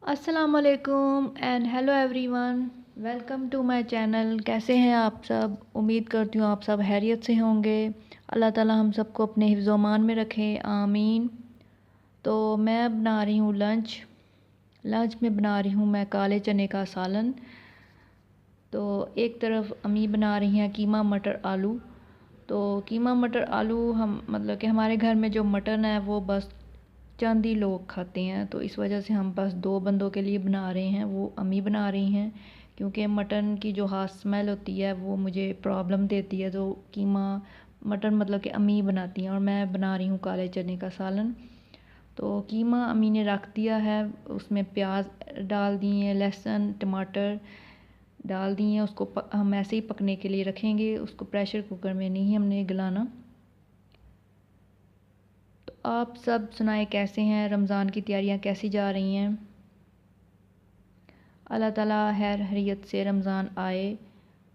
अस्सलामुअलैकुम and hello everyone. Welcome to my channel. कैसे हैं आप सब? उम्मीद करती हूँ आप सब खैरियत से होंगे। अल्लाह ताला हम सबको अपने हिफ्ज़ व अमान में रखे, आमीन। तो मैं बना रही हूँ लंच। लंच में बना रही हूँ मैं काले चने का सालन। तो एक तरफ अम्मी बना रही हैं कीमा मटर आलू। तो कीमा मटर आलू हम मतलब कि हमारे घर में जो मटन है वो बस चंद ही लोग खाते हैं, तो इस वजह से हम बस 2 बंदों के लिए बना रहे हैं। वो अम्मी बना रही हैं क्योंकि मटन की जो हाथ स्मेल होती है वो मुझे प्रॉब्लम देती है। तो कीमा मटन मतलब कि अम्मी बनाती हैं और मैं बना रही हूँ काले चने का सालन। तो कीमा अम्मी ने रख दिया है, उसमें प्याज डाल दिए, लहसुन टमाटर डाल दिए। उसको हम ऐसे ही पकने के लिए रखेंगे, उसको प्रेशर कुकर में नहीं हमने गलाना। तो आप सब सुनाए कैसे हैं? रमज़ान की तैयारियां कैसी जा रही हैं? अल्लाह ताला खैर खैरियत से रमज़ान आए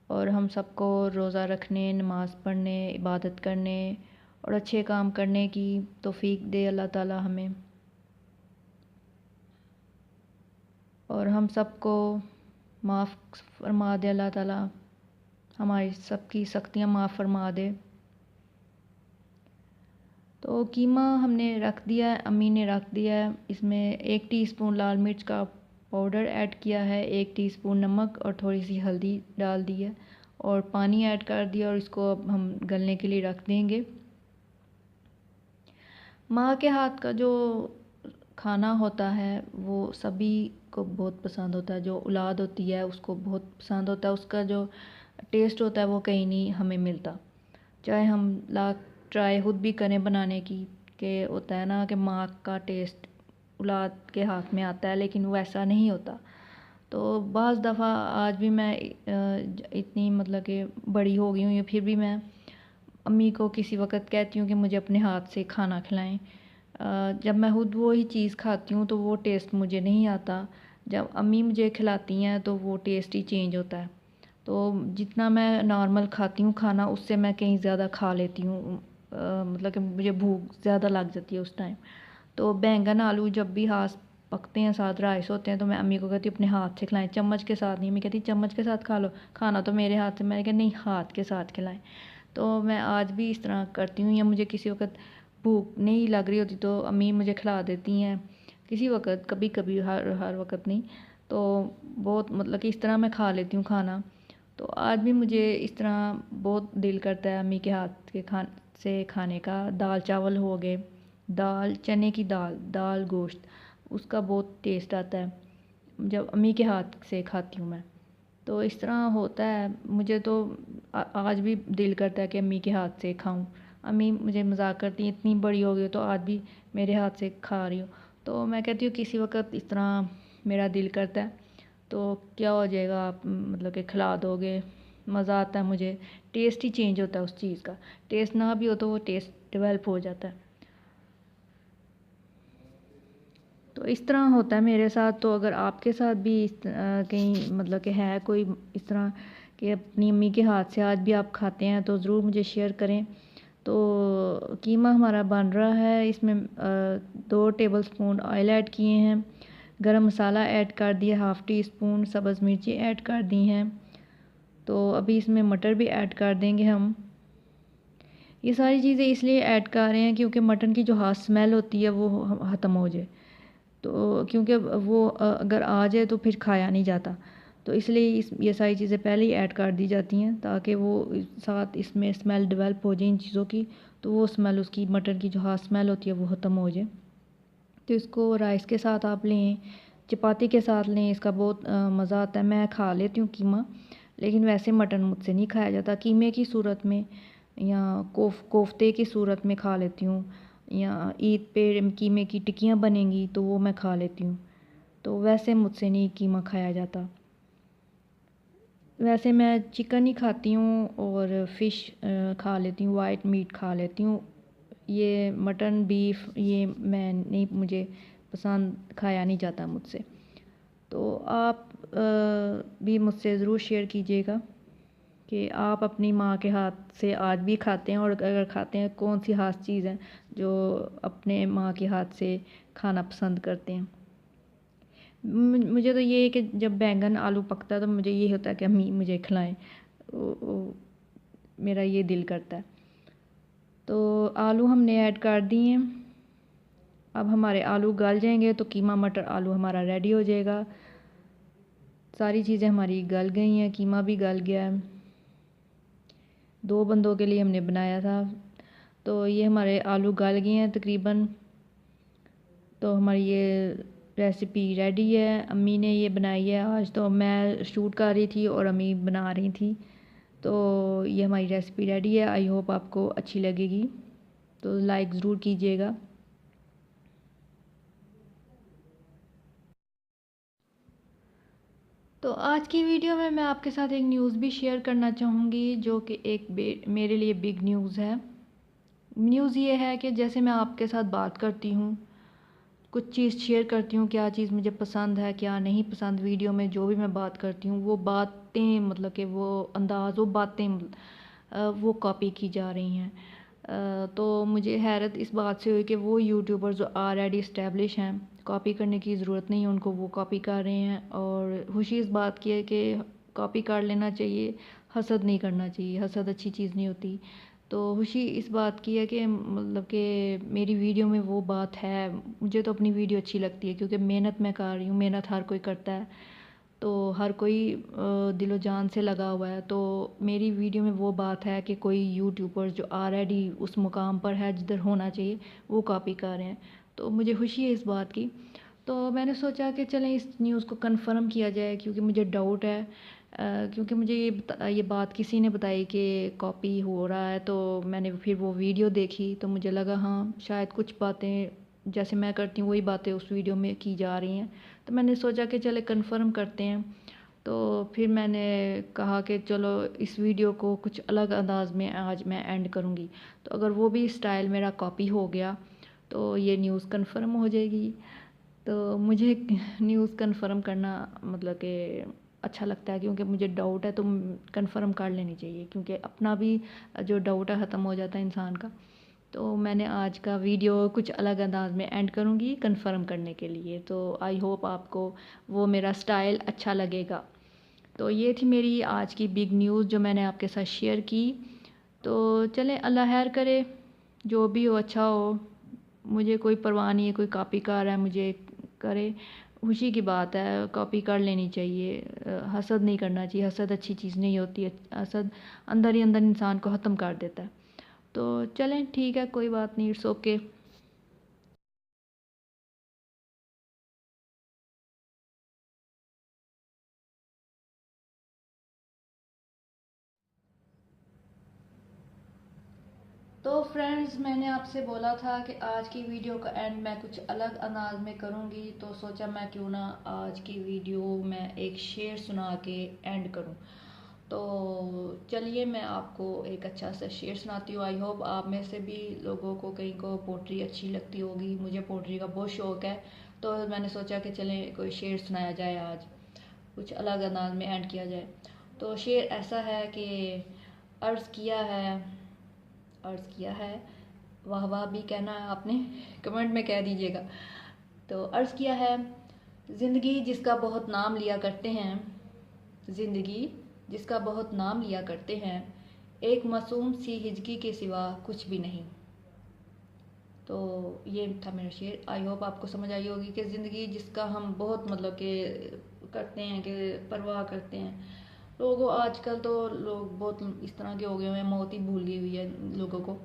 और हम सबको रोज़ा रखने, नमाज़ पढ़ने, इबादत करने और अच्छे काम करने की तौफीक दे अल्लाह ताला हमें, और हम सबको माफ़ फरमा दे अल्लाह ताला, हमारी सबकी सख्तियाँ माफ़ फरमा दे। तो कीमा हमने रख दिया है, अम्मी ने रख दिया है। इसमें 1 टीस्पून लाल मिर्च का पाउडर ऐड किया है, 1 टीस्पून नमक और थोड़ी सी हल्दी डाल दी है और पानी ऐड कर दिया और इसको अब हम गलने के लिए रख देंगे। माँ के हाथ का जो खाना होता है वो सभी को बहुत पसंद होता है। जो औलाद होती है उसको बहुत पसंद होता है। उसका जो टेस्ट होता है वो कहीं नहीं हमें मिलता। चाहे हम लाख ट्राई खुद भी करें बनाने की, कि होता है ना कि माँ का टेस्ट औलाद के हाथ में आता है, लेकिन वो ऐसा नहीं होता। तो बाज़ दफ़ा आज भी मैं इतनी मतलब कि बड़ी हो गई हूँ, फिर भी मैं अम्मी को किसी वक़्त कहती हूँ कि मुझे अपने हाथ से खाना खिलाएं। जब मैं खुद वही चीज़ खाती हूँ तो वो टेस्ट मुझे नहीं आता। जब अम्मी मुझे खिलाती हैं तो वो टेस्ट ही चेंज होता है। तो जितना मैं नॉर्मल खाती हूँ खाना, उससे मैं कहीं ज़्यादा खा लेती हूँ। मतलब कि मुझे भूख ज़्यादा लग जाती है उस टाइम। तो बैंगन आलू जब भी हाथ पकते हैं, साथ राइस होते हैं, तो मैं अम्मी को कहती हूँ अपने हाथ से खिलाएं, चम्मच के साथ नहीं। अम्मी कहती चम्मच के साथ खा लो, खाना तो मेरे हाथ से। मैंने कहा नहीं, हाथ के साथ खिलाएं। तो मैं आज भी इस तरह करती हूँ, या मुझे किसी वक्त भूख नहीं लग रही होती तो अम्मी मुझे खिला देती हैं। किसी वक्त, कभी कभी, हर हर वक्त नहीं। तो बहुत मतलब कि इस तरह मैं खा लेती हूँ खाना। तो आज भी मुझे इस तरह बहुत दिल करता है अम्मी के हाथ के से खाने का। दाल चावल हो गए, दाल चने की दाल, दाल गोश्त, उसका बहुत टेस्ट आता है जब अम्मी के हाथ से खाती हूँ मैं। तो इस तरह होता है। मुझे तो आज भी दिल करता है कि अम्मी के हाथ से खाऊं। अम्मी मुझे मजाक करती हैं, इतनी बड़ी हो गई हो तो आज भी मेरे हाथ से खा रही हो। तो मैं कहती हूँ किसी वक्त इस तरह मेरा दिल करता है तो क्या हो जाएगा, आप मतलब कि खिला दोगे, मज़ा आता है मुझे। टेस्ट ही चेंज होता है उस चीज़ का। टेस्ट ना भी हो तो वो टेस्ट डेवलप हो जाता है। तो इस तरह होता है मेरे साथ। तो अगर आपके साथ भी कहीं मतलब कि है कोई इस तरह कि अपनी अम्मी के हाथ से आज भी आप खाते हैं तो ज़रूर मुझे शेयर करें। तो कीमा हमारा बन रहा है। इसमें 2 टेबलस्पून ऑयल ऐड किए हैं, गरम मसाला ऐड कर दिया, 1/2 टीस्पून सब्ज़ मिर्ची ऐड कर दी हैं। तो अभी इसमें मटर भी ऐड कर देंगे हम। ये सारी चीज़ें इसलिए ऐड कर रहे हैं क्योंकि मटन की जो हाथ स्मेल होती है वो ख़त्म हो जाए। तो क्योंकि वो अगर आ जाए तो फिर खाया नहीं जाता। तो इसलिए ये सारी चीज़ें पहले ही ऐड कर दी जाती हैं ताकि वो साथ इसमें स्मेल डेवलप हो जाए इन चीज़ों की। तो वो स्मेल, उसकी मटन की जो हाथ स्मेल होती है वो ख़त्म हो जाए। तो इसको राइस के साथ आप लें, चपाती के साथ लें, इसका बहुत मज़ा आता है। मैं खा लेती हूँ कीमा, लेकिन वैसे मटन मुझसे नहीं खाया जाता। कीमे की सूरत में या कोफ्ते की सूरत में खा लेती हूँ, या ईद पे कीमे की टिक्कियाँ बनेंगी तो वो मैं खा लेती हूँ। तो वैसे मुझसे नहीं कीमा खाया जाता। वैसे मैं चिकन ही खाती हूँ और फ़िश खा लेती हूँ, वाइट मीट खा लेती हूँ। ये मटन बीफ ये मैं नहीं, मुझे पसंद, खाया नहीं जाता मुझसे। तो आप भी मुझसे ज़रूर शेयर कीजिएगा कि आप अपनी माँ के हाथ से आज भी खाते हैं, और अगर खाते हैं कौन सी ख़ास चीज़ है जो अपने माँ के हाथ से खाना पसंद करते हैं। मुझे तो ये है कि जब बैंगन आलू पकता है तो मुझे ये होता है कि अम्मी मुझे खिलाएं। मेरा ये दिल करता है। तो आलू हमने ऐड कर दिए। अब हमारे आलू गल जाएंगे तो कीमा मटर आलू हमारा रेडी हो जाएगा। सारी चीज़ें हमारी गल गई हैं, कीमा भी गल गया है। 2 बंदों के लिए हमने बनाया था। तो ये हमारे आलू गल गए हैं तकरीबन। तो हमारी ये रेसिपी रेडी है। अम्मी ने ये बनाई है आज, तो मैं शूट कर रही थी और अम्मी बना रही थी। तो ये हमारी रेसिपी रेडी है। आई होप आपको अच्छी लगेगी, तो लाइक ज़रूर कीजिएगा। तो आज की वीडियो में मैं आपके साथ एक न्यूज़ भी शेयर करना चाहूँगी, जो कि एक मेरे लिए बिग न्यूज़ है। न्यूज़ ये है कि जैसे मैं आपके साथ बात करती हूँ, कुछ चीज़ शेयर करती हूँ, क्या चीज़ मुझे पसंद है क्या नहीं पसंद, वीडियो में जो भी मैं बात करती हूँ वो बातें मतलब कि वो अंदाज़ वो बातें वो कॉपी की जा रही हैं। तो मुझे हैरत इस बात से हुई कि वो यूट्यूबर जो ऑलरेडी इस्टेब्लिश हैं, कॉपी करने की ज़रूरत नहीं है उनको, वो कॉपी कर रहे हैं। और खुशी इस बात की है कि कॉपी कर लेना चाहिए, हसद नहीं करना चाहिए, हसद अच्छी चीज़ नहीं होती। तो खुशी इस बात की है कि मतलब कि मेरी वीडियो में वो बात है। मुझे तो अपनी वीडियो अच्छी लगती है क्योंकि मेहनत मैं कर रही हूँ, मेहनत हर कोई करता है, तो हर कोई दिलो जान से लगा हुआ है। तो मेरी वीडियो में वो बात है कि कोई यूट्यूबर जो ऑलरेडी उस मुकाम पर है जिधर होना चाहिए, वो कॉपी कर रहे हैं। तो मुझे खुशी है इस बात की। तो मैंने सोचा कि चलें इस न्यूज़ को कंफर्म किया जाए, क्योंकि मुझे डाउट है। क्योंकि मुझे ये बात किसी ने बताई कि कॉपी हो रहा है। तो मैंने फिर वो वीडियो देखी तो मुझे लगा हाँ शायद कुछ बातें जैसे मैं करती हूँ वही बातें उस वीडियो में की जा रही हैं। तो मैंने सोचा कि चले कंफर्म करते हैं। तो फिर मैंने कहा कि चलो इस वीडियो को कुछ अलग अंदाज में आज मैं एंड करूँगी। तो अगर वो भी स्टाइल मेरा कॉपी हो गया तो ये न्यूज़ कंफर्म हो जाएगी। तो मुझे न्यूज़ कंफर्म करना मतलब कि अच्छा लगता है, क्योंकि मुझे डाउट है तो कंफर्म कर लेनी चाहिए, क्योंकि अपना भी जो डाउट है ख़त्म हो जाता है इंसान का। तो मैंने आज का वीडियो कुछ अलग अंदाज में एंड करूँगी कंफर्म करने के लिए। तो आई होप आपको वो मेरा स्टाइल अच्छा लगेगा। तो ये थी मेरी आज की बिग न्यूज़ जो मैंने आपके साथ शेयर की। तो चलें, अल्लाह खैर करे, जो भी हो अच्छा हो। मुझे कोई परवाह नहीं है, कोई कॉपी कर रहा है मुझे करे, खुशी की बात है, कॉपी कर लेनी चाहिए। हसद नहीं करना चाहिए, हसद अच्छी चीज़ नहीं होती है। हसद अंदर ही अंदर इंसान को ख़त्म कर देता है। तो चलें ठीक है, कोई बात नहीं, इट्स ओके। तो फ्रेंड्स, मैंने आपसे बोला था कि आज की वीडियो का एंड मैं कुछ अलग अंदाज में करूँगी, तो सोचा मैं क्यों ना आज की वीडियो में एक शेर सुना के एंड करूँ। तो चलिए मैं आपको एक अच्छा सा शेर सुनाती हूँ। आई होप आप में से भी लोगों को कहीं को पोट्री अच्छी लगती होगी। मुझे पोट्री का बहुत शौक़ है, तो मैंने सोचा कि चलें कोई शेर सुनाया जाए, आज कुछ अलग अंदाज में एंड किया जाए। तो शेर ऐसा है कि अर्ज़ किया है, अर्ज़ किया है, वाह वाह भी कहना है आपने, कमेंट में कह दीजिएगा। तो अर्ज़ किया है, ज़िंदगी जिसका बहुत नाम लिया करते हैं, ज़िंदगी जिसका बहुत नाम लिया करते हैं, एक मासूम सी हिजकी के सिवा कुछ भी नहीं। तो ये था मेरा शेर। आई होप आपको समझ आई होगी कि ज़िंदगी जिसका हम बहुत मतलब कि करते हैं, कि परवाह करते हैं। लोगों आजकल तो लोग बहुत इस तरह के हो गए हैं, मौत ही भूल गई हुई है लोगों को।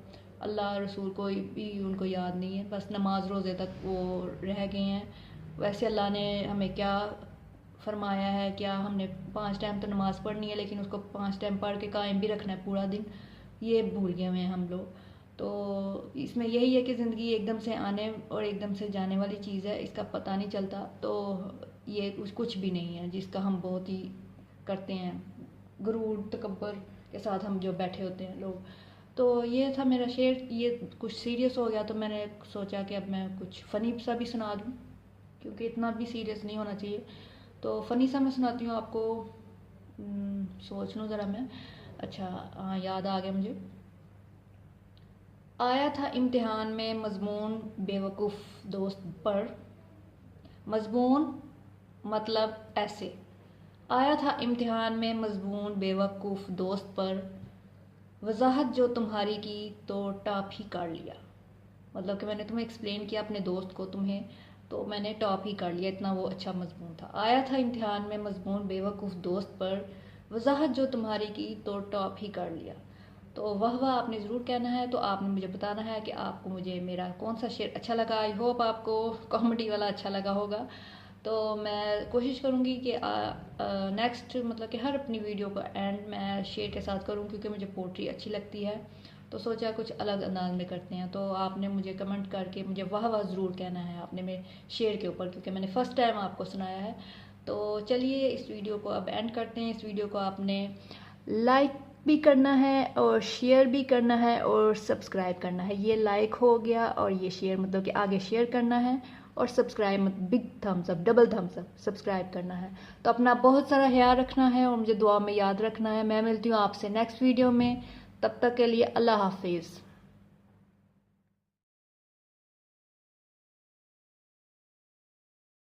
अल्लाह रसूल को भी उनको याद नहीं है, बस नमाज रोज़े तक वो रह गए हैं। वैसे अल्लाह ने हमें क्या फरमाया है, क्या हमने 5 टाइम तो नमाज़ पढ़नी है, लेकिन उसको 5 टाइम पढ़ के कायम भी रखना है पूरा दिन, ये भूल गए हुए हैं हम लोग। तो इसमें यही है कि ज़िंदगी एकदम से आने और एकदम से जाने वाली चीज़ है, इसका पता नहीं चलता। तो ये कुछ भी नहीं है जिसका हम बहुत ही करते हैं, गुरूर तकब्बर के साथ हम जो बैठे होते हैं लोग। तो ये था मेरा शेर। ये कुछ सीरियस हो गया तो मैंने सोचा कि अब मैं कुछ फ़नी सा भी सुना दूँ, क्योंकि इतना भी सीरियस नहीं होना चाहिए। तो फ़नी सा मैं सुनाती हूँ आपको। सोच लूँ ज़रा मैं। अच्छा हाँ, याद आ गया मुझे। आया था इम्तिहान में मज़मून बेवकूफ़ दोस्त पर, मज़मून मतलब ऐसे। आया था इम्तिहान में मजमून बेवकूफ़ दोस्त पर, वजाहत जो तुम्हारी की तो टॉप ही कर लिया। मतलब कि मैंने तुम्हें एक्सप्लेन किया अपने दोस्त को तुम्हें, तो मैंने टॉप ही कर लिया, इतना वो अच्छा मजमून था। आया था इम्तिहान में मजमून बेवकूफ़ दोस्त पर, वजाहत जो तुम्हारी की तो टॉप ही कर लिया। तो वह आपने ज़रूर कहना है। तो आपने मुझे बताना है कि आपको मुझे मेरा कौन सा शेर अच्छा लगा। आई होप आपको कॉमेडी वाला अच्छा लगा होगा। तो मैं कोशिश करूँगी कि नेक्स्ट मतलब कि हर अपनी वीडियो का एंड मैं शेर के साथ करूँ, क्योंकि मुझे पोट्री अच्छी लगती है। तो सोचा कुछ अलग अंदाज में करते हैं। तो आपने मुझे कमेंट करके मुझे वाह वाह ज़रूर कहना है आपने मेरे शेर के ऊपर, क्योंकि मैंने फ़र्स्ट टाइम आपको सुनाया है। तो चलिए इस वीडियो को अब एंड करते हैं। इस वीडियो को आपने लाइक भी करना है और शेयर भी करना है और सब्सक्राइब करना है। ये लाइक हो गया और ये शेयर मतलब कि आगे शेयर करना है, और सब्सक्राइब मतलब big thumbs up, double thumbs up subscribe करना है। तो अपना बहुत सारा ख्याल रखना है और मुझे दुआ में याद रखना है। मैं मिलती हूँ आपसे नेक्स्ट वीडियो में। तब तक के लिए अल्लाह हाफिज़।